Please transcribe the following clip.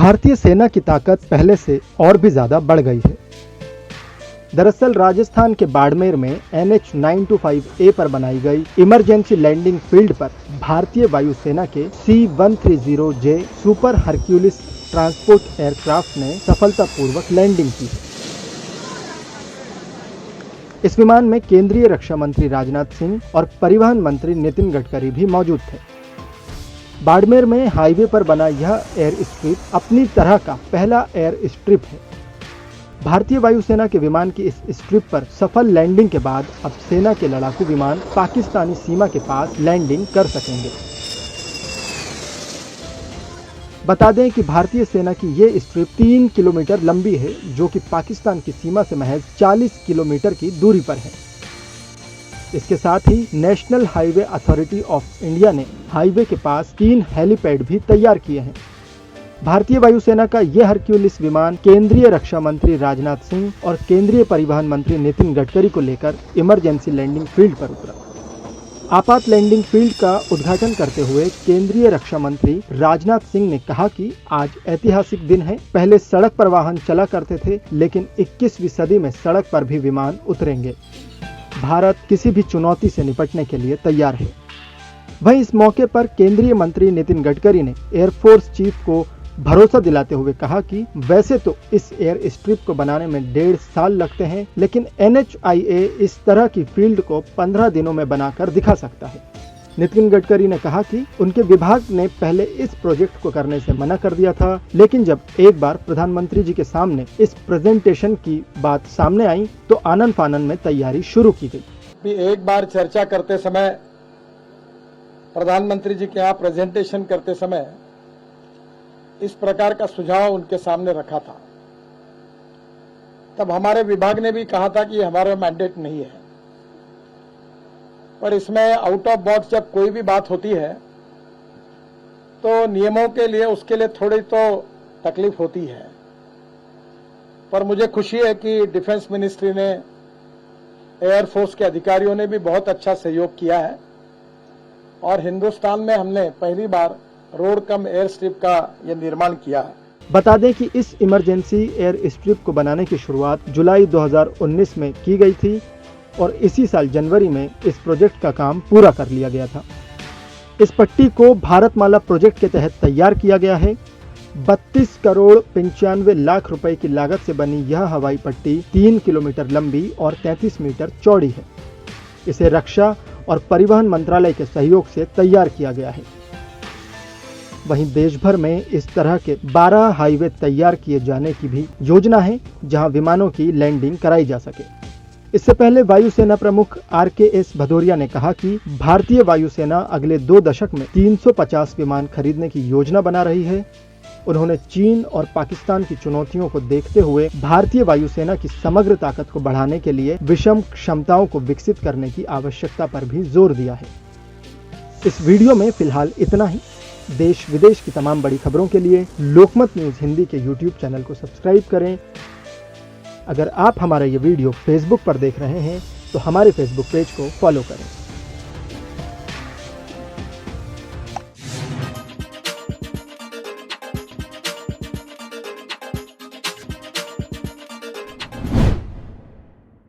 भारतीय सेना की ताकत पहले से और भी ज्यादा बढ़ गई है। दरअसल राजस्थान के बाड़मेर में NH-925A पर बनाई गई इमरजेंसी लैंडिंग फील्ड पर भारतीय वायुसेना के C-130J super Hercules transport aircraft ने सफलतापूर्वक लैंडिंग की है। इस विमान में केंद्रीय रक्षा मंत्री राजनाथ सिंह और परिवहन मंत्री नितिन गडकरी भी मौजूद थे। बाड़मेर में हाईवे पर बना यह एयर स्ट्रिप अपनी तरह का पहला एयर स्ट्रिप है। भारतीय वायुसेना के विमान की इस स्ट्रिप पर सफल लैंडिंग के बाद अब सेना के लड़ाकू विमान पाकिस्तानी सीमा के पास लैंडिंग कर सकेंगे। बता दें कि भारतीय सेना की ये स्ट्रिप 3 किलोमीटर लंबी है, जो कि पाकिस्तान की सीमा से महज 40 किलोमीटर की दूरी पर है। इसके साथ ही National Highways Authority of India ने हाईवे के पास 3 हेलीपैड भी तैयार किए हैं। भारतीय वायुसेना का यह हरक्यूलिस विमान केंद्रीय रक्षा मंत्री राजनाथ सिंह और केंद्रीय परिवहन मंत्री नितिन गडकरी को लेकर इमरजेंसी लैंडिंग फील्ड पर उतरा। आपात लैंडिंग फील्ड का उद्घाटन करते हुए केंद्रीय रक्षा मंत्री राजनाथ सिंह ने कहा कि आज ऐतिहासिक दिन है। पहले सड़क पर वाहन चला करते थे, लेकिन 21वीं सदी में सड़क पर भी विमान उतरेंगे। भारत किसी भी चुनौती से निपटने के लिए तैयार है। वहीं इस मौके पर केंद्रीय मंत्री नितिन गडकरी ने एयरफोर्स चीफ को भरोसा दिलाते हुए कहा कि वैसे तो इस एयर स्ट्रिप को बनाने में 1.5 साल लगते हैं, लेकिन NHIA इस तरह की फील्ड को 15 दिनों में बनाकर दिखा सकता है। नितिन गडकरी ने कहा कि उनके विभाग ने पहले इस प्रोजेक्ट को करने से मना कर दिया था, लेकिन जब एक बार प्रधानमंत्री जी के सामने इस प्रेजेंटेशन की बात सामने आई तो आनन फानन में तैयारी शुरू की गई। एक बार चर्चा करते समय, प्रधानमंत्री जी के यहाँ प्रेजेंटेशन करते समय इस प्रकार का सुझाव उनके सामने रखा था। तब हमारे विभाग ने भी कहा था कि हमारा मैंडेट नहीं है, पर इसमें आउट ऑफ बॉक्स जब कोई भी बात होती है तो नियमों के लिए उसके लिए थोड़ी तो तकलीफ होती है। पर मुझे खुशी है कि डिफेंस मिनिस्ट्री ने, एयरफोर्स के अधिकारियों ने भी बहुत अच्छा सहयोग किया है और हिंदुस्तान में हमने पहली बार रोड कम एयर स्ट्रिप का यह निर्माण किया है। बता दें कि इस इमरजेंसी एयर स्ट्रिप को बनाने की शुरुआत जुलाई 2019 में की गई थी और इसी साल जनवरी में इस प्रोजेक्ट का काम पूरा कर लिया गया था। इस पट्टी को भारतमाला प्रोजेक्ट के तहत तैयार किया गया है। 32 करोड़ 95 लाख रुपए की लागत से बनी यह हवाई पट्टी 3 किलोमीटर लंबी और 33 मीटर चौड़ी है। इसे रक्षा और परिवहन मंत्रालय के सहयोग से तैयार किया गया है। वहीं देश भर में इस तरह के 12 हाईवे तैयार किए जाने की भी योजना है, जहां विमानों की लैंडिंग कराई जा सके। इससे पहले वायुसेना प्रमुख RKS भदौरिया ने कहा कि भारतीय वायुसेना अगले 2 दशक में 350 विमान खरीदने की योजना बना रही है। उन्होंने चीन और पाकिस्तान की चुनौतियों को देखते हुए भारतीय वायुसेना की समग्र ताकत को बढ़ाने के लिए विषम क्षमताओं को विकसित करने की आवश्यकता पर भी जोर दिया है। इस वीडियो में फिलहाल इतना ही। देश विदेश की तमाम बड़ी खबरों के लिए लोकमत न्यूज हिंदी के YouTube चैनल को सब्सक्राइब करें। अगर आप हमारा ये वीडियो फेसबुक पर देख रहे हैं तो हमारे फेसबुक पेज को फॉलो करें।